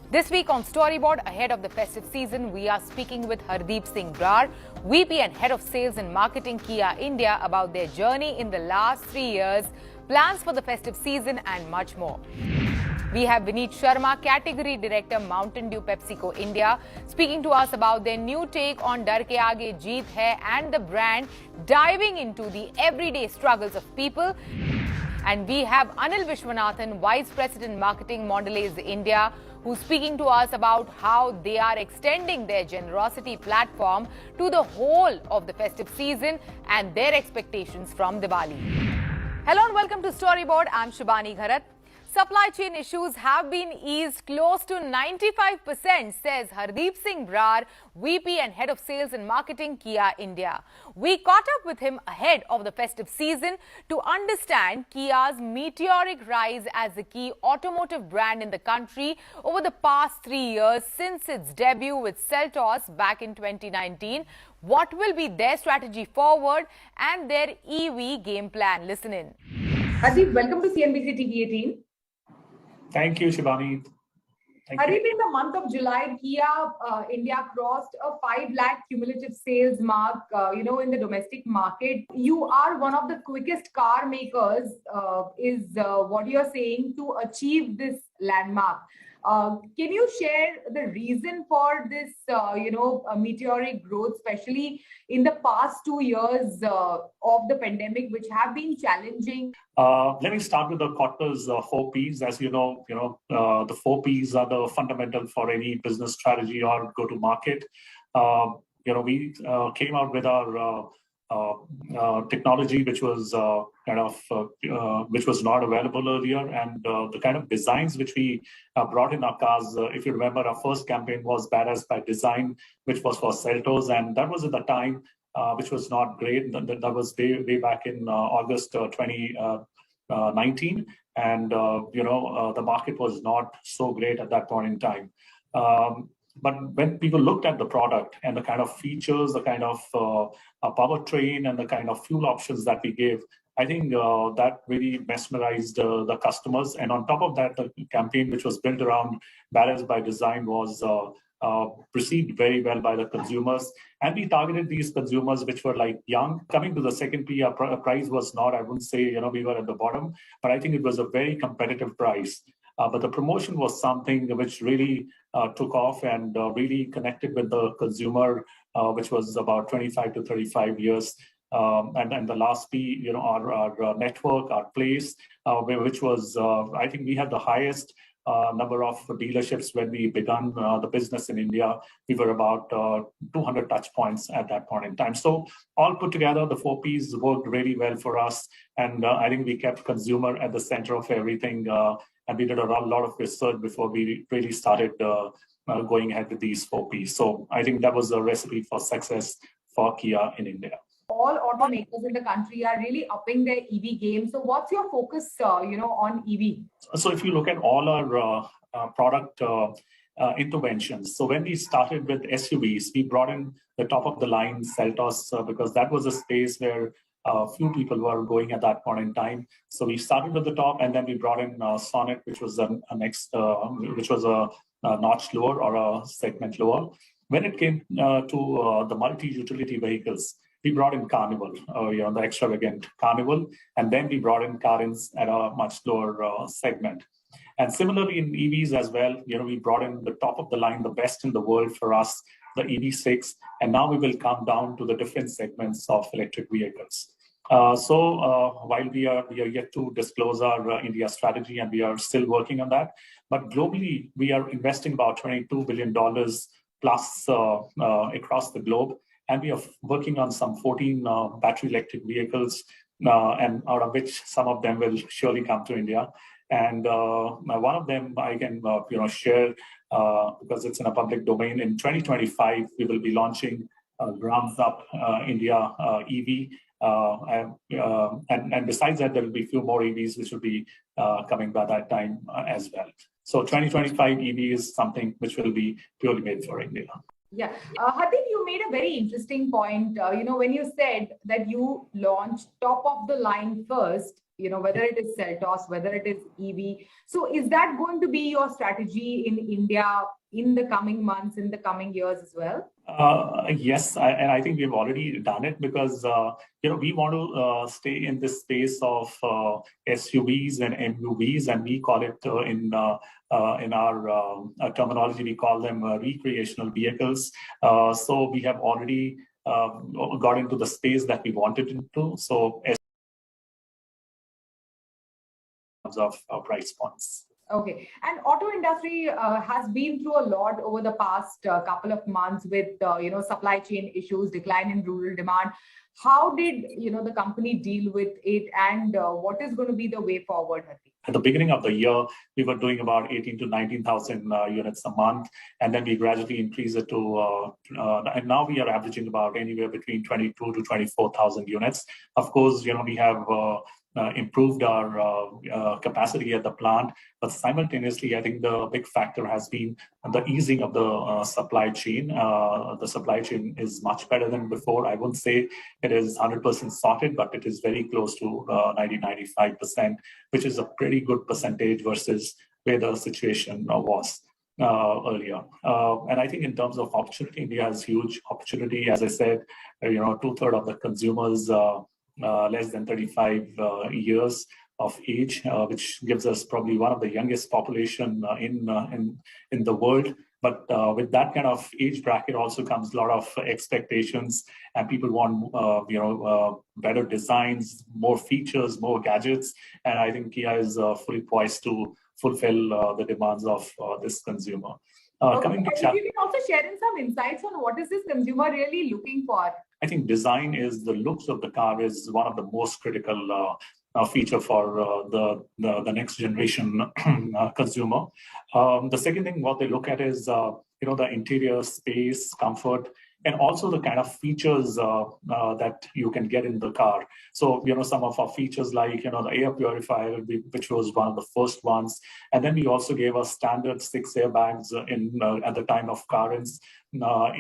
This week on Storyboard, ahead of the festive season, we are speaking with Hardeep Singh Brar, VP and Head of Sales and Marketing Kia India, about their journey in the last 3 years, plans for the festive season and much more. We have Vineet Sharma, Category Director, Mountain Dew Pepsico India, speaking to us about their new take on Dar Ke Aage Jeet Hai and the brand diving into the everyday struggles of people. And we have Anil Vishwanathan, Vice President Marketing Mondelez India, who's speaking to us about how they are extending their generosity platform to the whole of the festive season and their expectations from Diwali. Hello and welcome to Storyboard. I'm Shubhani Gharat. Supply chain issues have been eased close to 95%, says Hardeep Singh Brar, VP and Head of Sales and Marketing, Kia India. We caught up with him ahead of the festive season to understand Kia's meteoric rise as a key automotive brand in the country over the past 3 years since its debut with Seltos back in 2019. What will be their strategy forward and their EV game plan? Listen in. Hardeep, welcome to CNBC-TV18. Thank you, Shivani. Hardeep, in the month of July, Kia India crossed a 5 lakh cumulative sales mark, in the domestic market. You are one of the quickest car makers, is what you're saying, to achieve this landmark. Can you share the reason for this, meteoric growth, especially in the past 2 years of the pandemic, which have been challenging? Let me start with the quarter's 4 Ps. As you know, the 4 Ps are the fundamental for any business strategy or go-to-market. We came out with our technology, which was which was not available earlier, and the kind of designs which we brought in our cars. If you remember, our first campaign was Badass by Design, which was for Seltos, and that was at the time which was not great. That was way back in August 2019, and the market was not so great at that point in time. But when people looked at the product and the kind of features, the kind of powertrain and the kind of fuel options that we gave, I think that really mesmerized the customers. And on top of that, the campaign, which was built around Balance by Design, was received very well by the consumers. And we targeted these consumers, which were like young. Coming to the second P, our price was not, I wouldn't say, we were at the bottom, but I think it was a very competitive price. But the promotion was something which really took off and really connected with the consumer, which was about 25 to 35 years. And the last P, our network, our place, which was, I think we had the highest number of dealerships when we began the business in India. We were about 200 touch points at that point in time. So all put together, the 4 Ps worked really well for us. And I think we kept consumer at the center of everything. And we did a lot of research before we really started going ahead with these 4 Ps. So I think that was a recipe for success for Kia in India. All automakers in the country are really upping their EV game. So what's your focus, on EV? So if you look at all our product interventions, so when we started with SUVs, we brought in the top of the line Seltos because that was a space where few people were going at that point in time. So we started with the top, and then we brought in Sonnet, which was a notch lower or a segment lower. When it came to the multi-utility vehicles, we brought in Carnival, the extravagant Carnival, and then we brought in Carins at a much lower segment. And similarly in EVs as well, we brought in the top of the line, the best in the world for us, the EV6, and now we will come down to the different segments of electric vehicles. While we are yet to disclose our India strategy, and we are still working on that, but globally we are investing about $22 billion plus across the globe, and we are working on some 14 battery electric vehicles, and out of which some of them will surely come to India. And one of them I can share because it's in a public domain. In 2025, we will be launching Grounds Up India EV. And besides that, there will be a few more EVs which will be coming by that time as well. So 2025 EV is something which will be purely made for India. Yeah. Hardeep, you made a very interesting point, when you said that you launched top of the line first whether it is Seltos, whether it is EV. So is that going to be your strategy in India in the coming months, in the coming years as well? Yes, and I think we've already done it because we want to stay in this space of SUVs and MUVs, and we call it in our terminology, we call them recreational vehicles. So we have already got into the space that we wanted into. So as of price points. Okay, and auto industry has been through a lot over the past couple of months with supply chain issues, decline in rural demand. How did the company deal with it, and what is going to be the way forward, Hardeep? At the beginning of the year, we were doing about 18 to 19,000 units a month, and then we gradually increased it to, and now we are averaging about anywhere between 22 to 24,000 units. Of course, we have improved our capacity at the plant, but simultaneously, I think the big factor has been the easing of the supply chain. The supply chain is much better than before. I wouldn't say it is 100% sorted, but it is very close to 90-95%, which is a pretty good percentage versus where the situation was earlier. And I think in terms of opportunity, India has huge opportunity. As I said, 2/3 of the consumers less than 35 years of age, which gives us probably one of the youngest population in the world. But with that kind of age bracket also comes a lot of expectations, and people want better designs, more features, more gadgets, and I think Kia is fully poised to fulfill the demands of this consumer. Coming to you can also share in some insights on what is this consumer really looking for. I think design is the looks of the car is one of the most critical feature for the next generation consumer. The second thing what they look at is the interior space, comfort, and also the kind of features that you can get in the car. So some of our features like the air purifier, which was one of the first ones, and then we also gave us standard 6 airbags at the time of currents.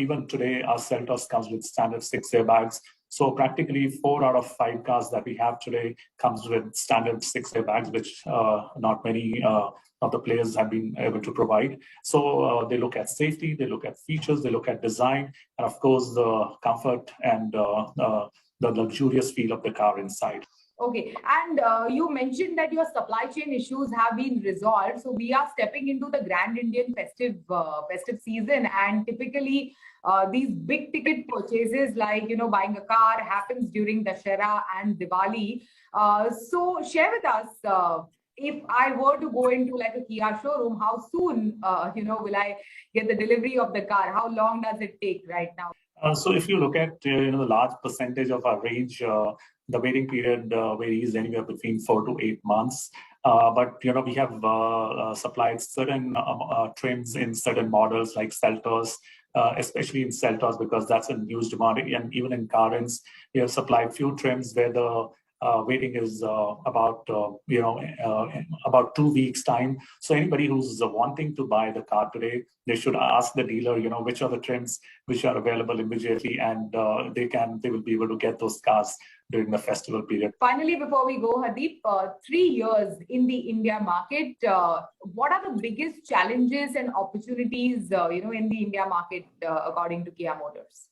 Even today, our Seltos comes with standard 6 airbags. So practically 4 out of 5 cars that we have today comes with standard 6 airbags, which not many of the players have been able to provide. So they look at safety, they look at features, they look at design, and of course the comfort and the luxurious feel of the car inside. Okay, and you mentioned that your supply chain issues have been resolved. So we are stepping into the Grand Indian festive season, and typically these big ticket purchases like buying a car happens during Dussehra and Diwali. So share with us, if I were to go into like a Kia showroom, how soon will I get the delivery of the car? How long does it take right now? So if you look at the large percentage of our range, the waiting period varies anywhere between 4 to 8 months. But we have supplied certain trims in certain models like Seltos, especially in Seltos because that's a huge demand. And even in Currents, we have supplied few trims where the waiting is about 2 weeks time. So anybody who's wanting to buy the car today, they should ask the dealer, which are the trims which are available immediately, and they will be able to get those cars during the festival period. Finally, before we go, Hardeep, 3 years in the India market, what are the biggest challenges and opportunities, in the India market, according to Kia Motors?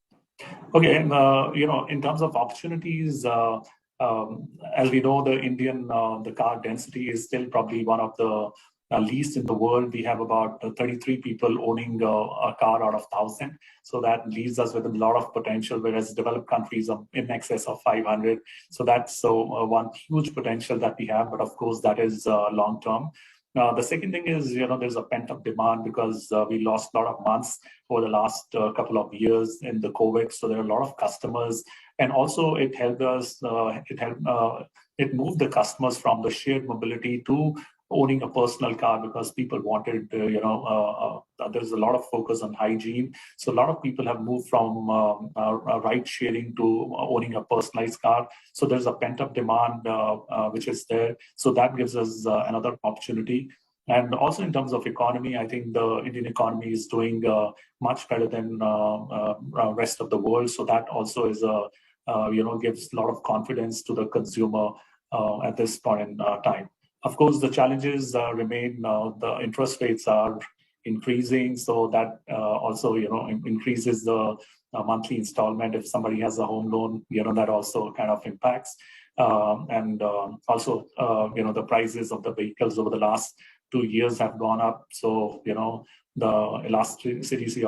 Okay, in terms of opportunities, as we know, the car density is still probably one of the least in the world. We have about 33 people owning a car out of 1,000. So that leaves us with a lot of potential, whereas developed countries are in excess of 500. So that's one huge potential that we have. But of course, that is long term. The second thing is, there's a pent-up demand because we lost a lot of months over the last couple of years in the COVID. So there are a lot of customers. And also it helped us, it moved the customers from the shared mobility to owning a personal car because people wanted, there's a lot of focus on hygiene. So a lot of people have moved from ride sharing to owning a personalized car. So there's a pent-up demand which is there. So that gives us another opportunity. And also in terms of economy, I think the Indian economy is doing much better than rest of the world. So that also is gives a lot of confidence to the consumer at this point in time. Of course, the challenges remain. The interest rates are increasing, so that also increases the monthly installment. If somebody has a home loan, that also kind of impacts. And also, the prices of the vehicles over the last 2 years have gone up. So, the elasticity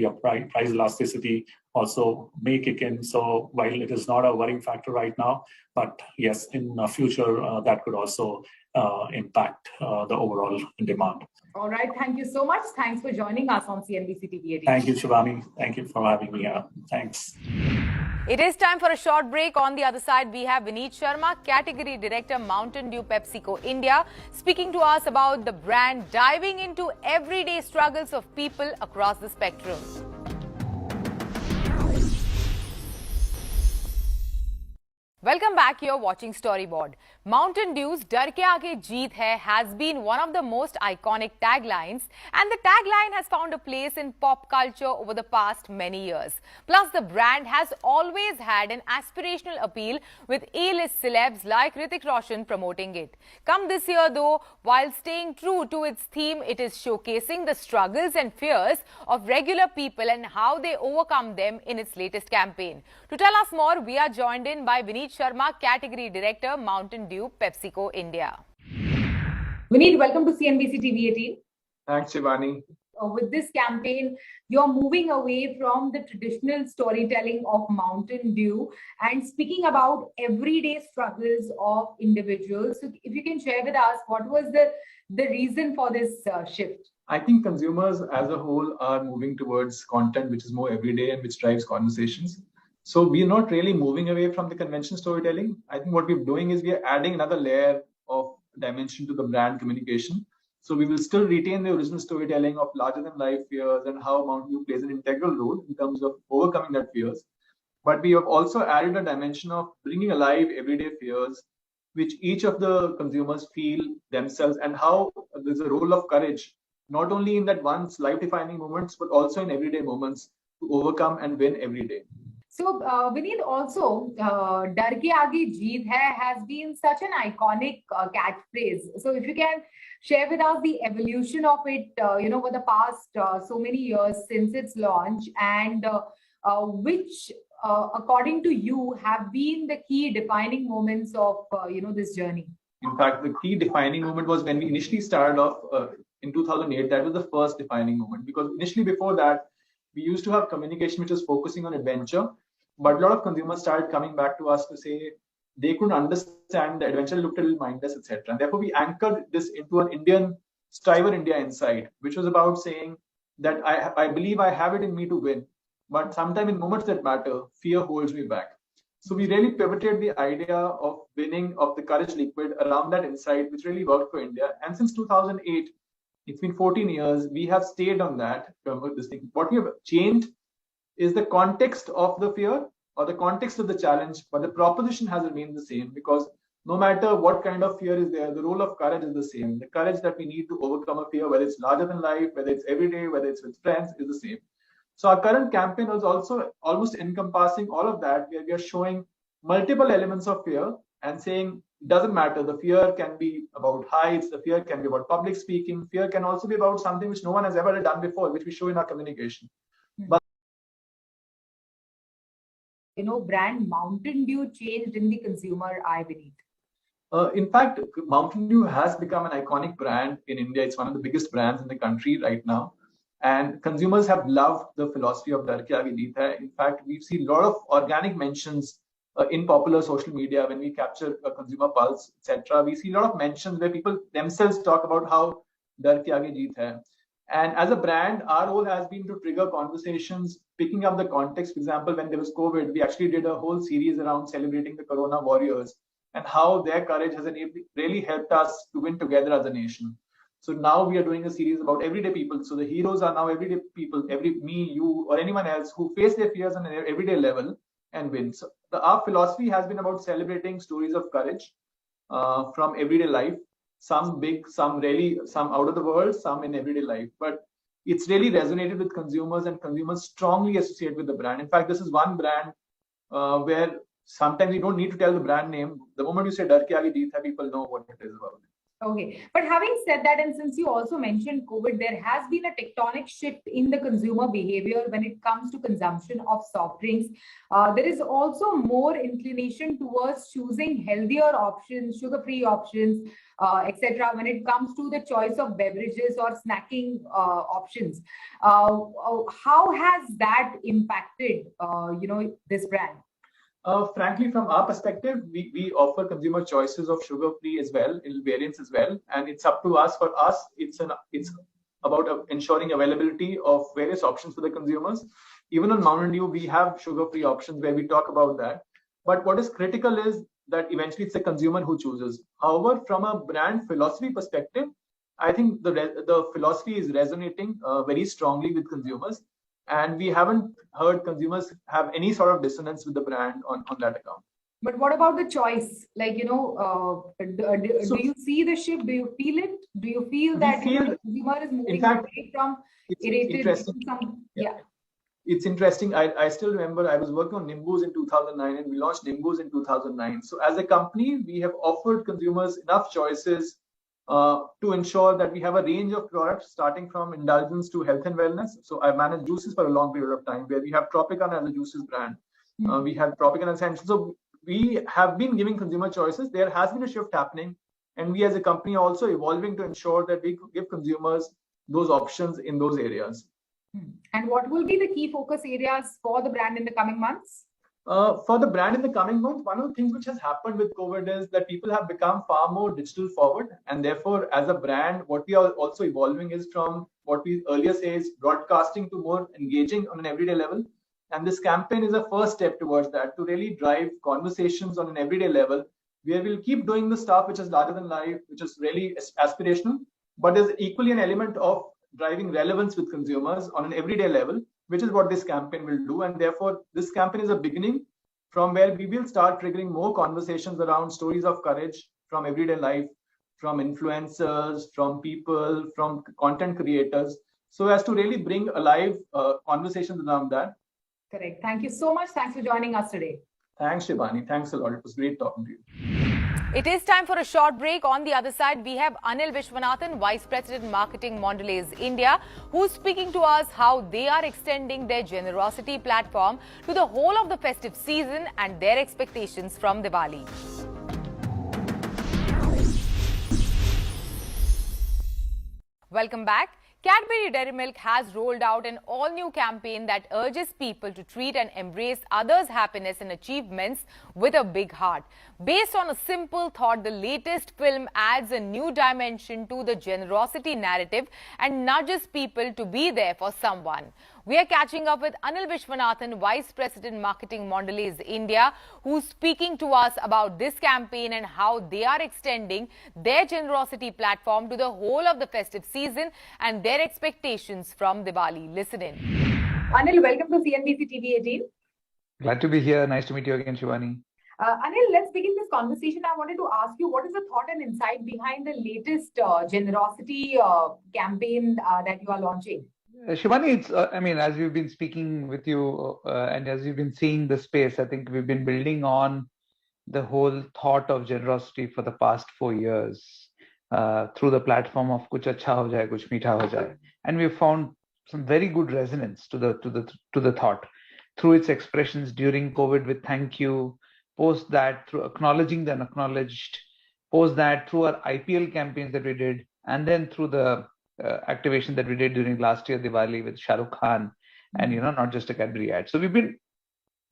of price elasticity also may kick in. So while it is not a worrying factor right now, but yes, in the future, that could also impact the overall demand. All right. Thank you so much. Thanks for joining us on CNBC-TV18. Thank you, Shivani. Thank you for having me here. Thanks. It is time for a short break. On the other side, we have Vineet Sharma, Category Director, Mountain Dew Pepsico India, speaking to us about the brand diving into everyday struggles of people across the spectrum. Welcome back. You're watching Storyboard. Mountain Dew's "Dar ke aage jeet hai" has been one of the most iconic taglines, and the tagline has found a place in pop culture over the past many years. Plus, the brand has always had an aspirational appeal, with A-list celebs like Hrithik Roshan promoting it. Come this year, though, while staying true to its theme, it is showcasing the struggles and fears of regular people and how they overcome them in its latest campaign. To tell us more, we are joined in by Vineet Sharma, Category Director, Mountain Dew Pepsico India. Vineet, welcome to CNBC-TV18. Thanks, Shivani. With this campaign, you're moving away from the traditional storytelling of Mountain Dew and speaking about everyday struggles of individuals. So if you can share with us, what was the reason for this shift? I think consumers as a whole are moving towards content which is more everyday and which drives conversations. So we're not really moving away from the conventional storytelling. I think what we're doing is we are adding another layer of dimension to the brand communication. So we will still retain the original storytelling of larger than life fears and how Mountain Dew plays an integral role in terms of overcoming that fears. But we have also added a dimension of bringing alive everyday fears, which each of the consumers feel themselves, and how there's a role of courage, not only in that one's life-defining moments, but also in everyday moments to overcome and win every day. So, Vineet, also, "Dar ke aage jeet hai" has been such an iconic catchphrase. So, if you can share with us the evolution of it, over the past so many years since its launch, and which, according to you, have been the key defining moments of, this journey? In fact, the key defining moment was when we initially started off in 2008. That was the first defining moment, because initially before that, we used to have communication which was focusing on adventure, but a lot of consumers started coming back to us to say they couldn't understand the adventure, looked a little mindless, etc. And therefore, we anchored this into an Indian Striver India insight, which was about saying that I believe I have it in me to win, but sometimes in moments that matter, fear holds me back. So we really pivoted the idea of winning, of the courage liquid, around that insight, which really worked for India. And since 2008, it's been 14 years, we have stayed on that. This thing. What we have changed is the context of the fear or the context of the challenge, but the proposition has remained the same, because no matter what kind of fear is there, the role of courage is the same. The courage that we need to overcome a fear, whether it's larger than life, whether it's everyday, whether it's with friends, is the same. So our current campaign was also almost encompassing all of that, where we are showing multiple elements of fear and saying, doesn't matter, the fear can be about heights, the fear can be about public speaking, fear can also be about something which no one has ever done before, which we show in our communication. But brand Mountain Dew changed in the consumer eye, Vineet? In fact, Mountain Dew has become an iconic brand in India. It's one of the biggest brands in the country right now. And consumers have loved the philosophy of "Dar ke aage jeet hai." In fact, we've seen a lot of organic mentions in popular social media when we capture a consumer pulse, etc. We see a lot of mentions where people themselves talk about how "Dar ke aage jeet hai." And as a brand, our role has been to trigger conversations, picking up the context. For example, when there was COVID, we actually did a whole series around celebrating the Corona warriors and how their courage has really helped us to win together as a nation. So now we are doing a series about everyday people. So the heroes are now everyday people, me, you, or anyone else who face their fears on an everyday level and win. So our philosophy has been about celebrating stories of courage from everyday life. Some big, some really, some out of the world, some in everyday life. But it's really resonated with consumers, and consumers strongly associate with the brand. In fact, this is one brand where sometimes you don't need to tell the brand name. The moment you say "Dar ke aage jeet hai," people know what it is about. Okay, but having said that, and since you also mentioned COVID, there has been a tectonic shift in the consumer behavior when it comes to consumption of soft drinks. There is also more inclination towards choosing healthier options, sugar-free options, etc. when it comes to the choice of beverages or snacking options. How has that impacted, this brand? Frankly, from our perspective, we offer consumer choices of sugar-free as well, in variants as well, and it's up to us. For us, it's about ensuring availability of various options for the consumers. Even on Mountain Dew, we have sugar-free options where we talk about that. But what is critical is that eventually it's the consumer who chooses. However, from a brand philosophy perspective, I think the philosophy is resonating very strongly with consumers. And we haven't heard consumers have any sort of dissonance with the brand on that account. But what about the choice? Like, do you see the shift? Do you feel it? Do you feel that the consumer is moving away from irritated to some? Yeah. It's interesting. I still remember I was working on Nimbus in 2009 and we launched Nimbus in 2009. So as a company, we have offered consumers enough choices to ensure that we have a range of products starting from indulgence to health and wellness. So I managed juices for a long period of time where we have Tropicana as a juices brand. We have Tropicana Essentials. So we have been giving consumer choices. There has been a shift happening. And we as a company are also evolving to ensure that we give consumers those options in those areas. And what will be the key focus areas for the brand in the coming months? For the brand in the coming months, one of the things which has happened with COVID is that people have become far more digital forward. And therefore, as a brand, what we are also evolving is from what we earlier say is broadcasting to more engaging on an everyday level. And this campaign is a first step towards that, to really drive conversations on an everyday level, where we'll keep doing the stuff which is larger than life, which is really aspirational, but there's equally an element of driving relevance with consumers on an everyday level, which is what this campaign will do. And therefore, this campaign is a beginning from where we will start triggering more conversations around stories of courage from everyday life, from influencers, from people, from content creators, so as to really bring alive conversations around that. Correct. Thank you so much. Thanks for joining us today. Thanks, Shivani. Thanks a lot. It was great talking to you. It is time for a short break. On the other side, we have Anil Vishwanathan, Vice President Marketing Mondelez India, who's speaking to us how they are extending their generosity platform to the whole of the festive season and their expectations from Diwali. Welcome back. Cadbury Dairy Milk has rolled out an all-new campaign that urges people to treat and embrace others' happiness and achievements with a big heart. Based on a simple thought, the latest film adds a new dimension to the generosity narrative and nudges people to be there for someone. We are catching up with Anil Vishwanathan, Vice President Marketing Mondelez India, who's speaking to us about this campaign and how they are extending their generosity platform to the whole of the festive season and their expectations from Diwali. Listen in. Anil, welcome to CNBC-TV18. Glad to be here. Nice to meet you again, Shivani. Anil, let's begin this conversation. I wanted to ask you, what is the thought and insight behind the latest generosity campaign that you are launching? Shivani, it's, as we've been speaking with you and as you've been seeing the space, I think we've been building on the whole thought of generosity for the past 4 years through the platform of Kuch Achha Ho Jaye, Kuch Meetha Ho Jaye. And we've found some very good resonance to the thought through its expressions during COVID with thank you, post that through acknowledging the unacknowledged, post that through our IPL campaigns that we did, and then through the activation that we did during last year Diwali with Shah Rukh Khan, and not just a Cadbury ad. So we've been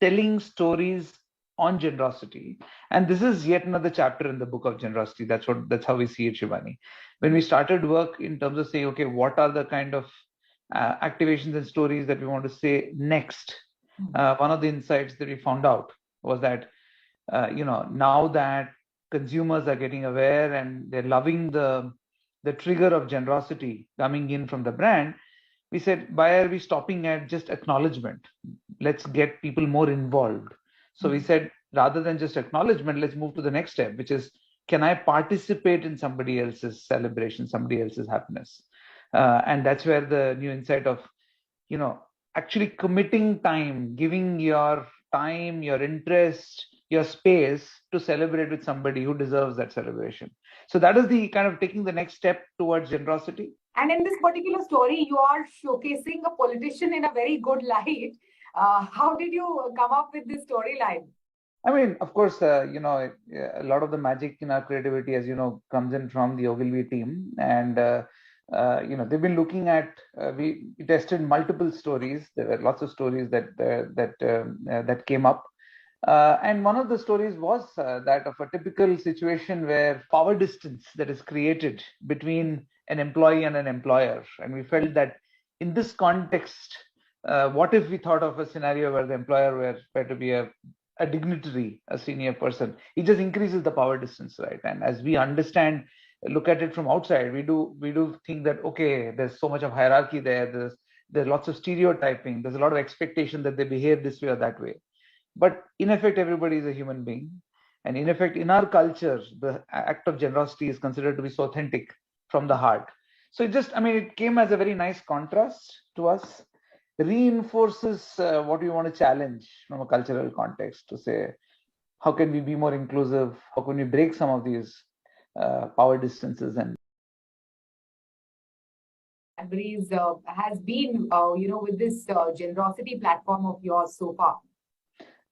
telling stories on generosity, and this is yet another chapter in the book of generosity. That's how we see it, Shivani. When we started work in terms of saying, okay, what are the kind of activations and stories that we want to say next? One of the insights that we found out was that now that consumers are getting aware and they're loving the trigger of generosity coming in from the brand, we said, why are we stopping at just acknowledgement? Let's get people more involved. So we said, rather than just acknowledgement, let's move to the next step, which is, can I participate in somebody else's celebration, somebody else's happiness? And that's where the new insight of, actually committing time, giving your time, your interest, your space to celebrate with somebody who deserves that celebration. So that is the kind of taking the next step towards generosity. And in this particular story, you are showcasing a politician in a very good light. How did you come up with this storyline? I mean, of course, a lot of the magic in our creativity, as you know, comes in from the Ogilvy team. And, they've been looking at, we tested multiple stories. There were lots of stories that came up. And one of the stories was that of a typical situation where power distance that is created between an employee and an employer. And we felt that in this context, what if we thought of a scenario where the employer were to be a dignitary, a senior person? It just increases the power distance, right? And as we look at it from outside, we do think that, okay, there's so much of hierarchy there. There's lots of stereotyping. There's a lot of expectation that they behave this way or that way. But in effect, everybody is a human being. And in effect, in our culture, the act of generosity is considered to be so authentic from the heart. So it came as a very nice contrast to us, reinforces what we want to challenge from a cultural context, to say, how can we be more inclusive? How can we break some of these power distances? And Cadbury's has been, with this generosity platform of yours so far?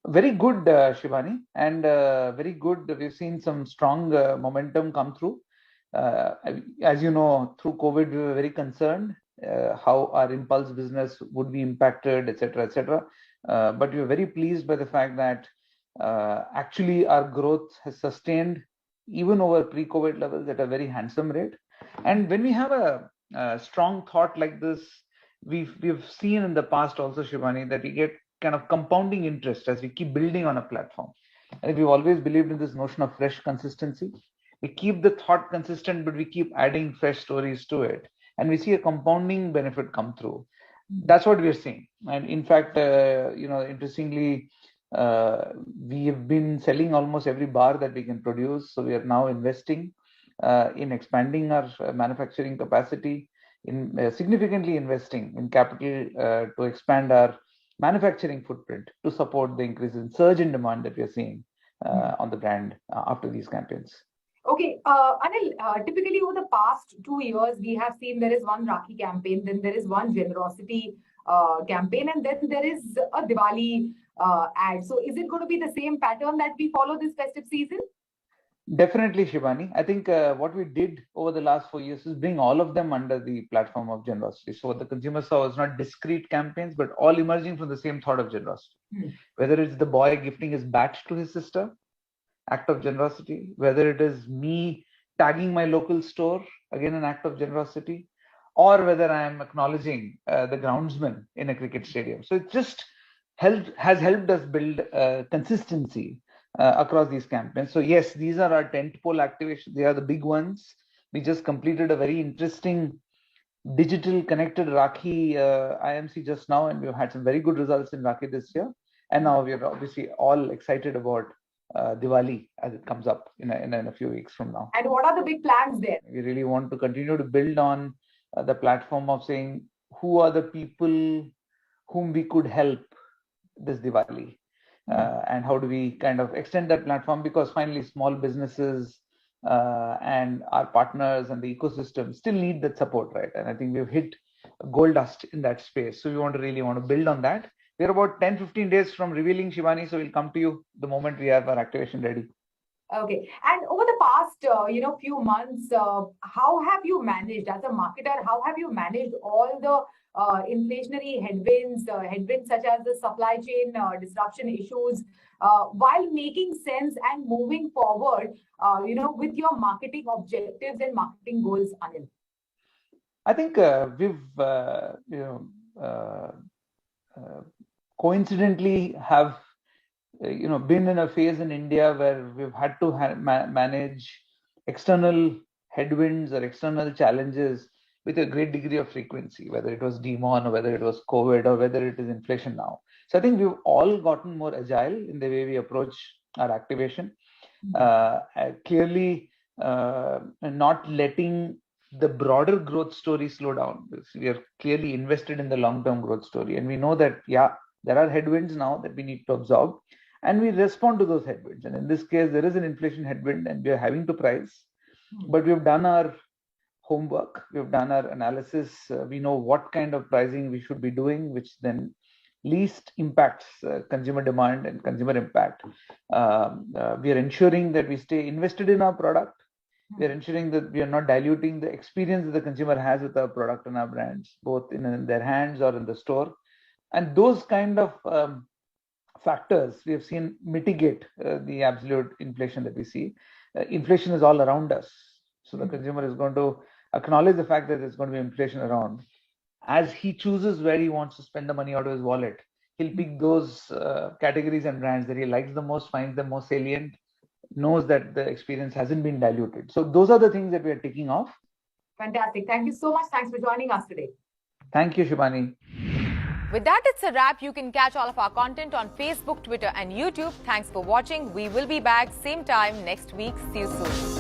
Very good, Shivani, and very good. We've seen some strong momentum come through. As you know, through COVID, we were very concerned how our impulse business would be impacted, etc., etc. But we were very pleased by the fact that actually our growth has sustained even over pre-COVID levels at a very handsome rate. And when we have a strong thought like this, we've seen in the past also, Shivani, that we get kind of compounding interest as we keep building on a platform. And we've always believed in this notion of fresh consistency. We keep the thought consistent, but we keep adding fresh stories to it. And we see a compounding benefit come through. That's what we are seeing. And in fact, interestingly, we have been selling almost every bar that we can produce. So we are now investing in expanding our manufacturing capacity, in significantly investing in capital to expand our manufacturing footprint to support the increase in surge in demand that we are seeing on the brand after these campaigns. Okay, Anil, typically over the past 2 years, we have seen there is one Rakhi campaign, then there is one generosity campaign, and then there is a Diwali ad. So is it going to be the same pattern that we follow this festive season? Definitely, Shivani. I think what we did over the last 4 years is bring all of them under the platform of generosity. So what the consumer saw was not discrete campaigns, but all emerging from the same thought of generosity. Whether it's the boy gifting his bat to his sister, act of generosity, whether it is me tagging my local store, again an act of generosity, or whether I am acknowledging the groundsman in a cricket stadium. So it just has helped us build consistency across these campaigns. So yes, these are our tentpole activations. They are the big ones. We just completed a very interesting digital connected Rakhi IMC just now, and we've had some very good results in Rakhi this year. And now we are obviously all excited about Diwali as it comes up in a few weeks from now. And what are the big plans there? We really want to continue to build on the platform of saying who are the people whom we could help this Diwali. And how do we kind of extend that platform, because finally small businesses and our partners and the ecosystem still need that support, right? And I think we've hit gold dust in that space. So we want to build on that. We're about 10-15 days from revealing, Shivani, so we'll come to you the moment we have our activation ready. Okay. And over the past, few months, how have you managed as a marketer? How have you managed all the inflationary headwinds such as the supply chain disruption issues, while making sense and moving forward, with your marketing objectives and marketing goals, Anil? I think we've, coincidentally have been in a phase in India where we've had to manage external headwinds or external challenges with a great degree of frequency, whether it was demon or whether it was COVID or whether it is inflation now. So I think we've all gotten more agile in the way we approach our activation. Clearly not letting the broader growth story slow down. We are clearly invested in the long-term growth story. And we know that, there are headwinds now that we need to absorb. and we respond to those headwinds. And in this case, there is an inflation headwind and we are having to price, but we've done our homework, we've done our analysis, we know what kind of pricing we should be doing, which then least impacts consumer demand and consumer impact. We are ensuring that we stay invested in our product. We are ensuring that we are not diluting the experience that the consumer has with our product and our brands, both in their hands or in the store. And those kind of factors we have seen mitigate the absolute inflation that we see. Inflation is all around us. So the consumer is going to acknowledge the fact that there's going to be inflation around. As he chooses where he wants to spend the money out of his wallet, he'll pick those categories and brands that he likes the most, finds them most salient, knows that the experience hasn't been diluted. So those are the things that we are taking off. Fantastic. Thank you so much. Thanks for joining us today. Thank you, Shivani. With that, it's a wrap. You can catch all of our content on Facebook, Twitter and YouTube. Thanks for watching. We will be back same time next week. See you soon.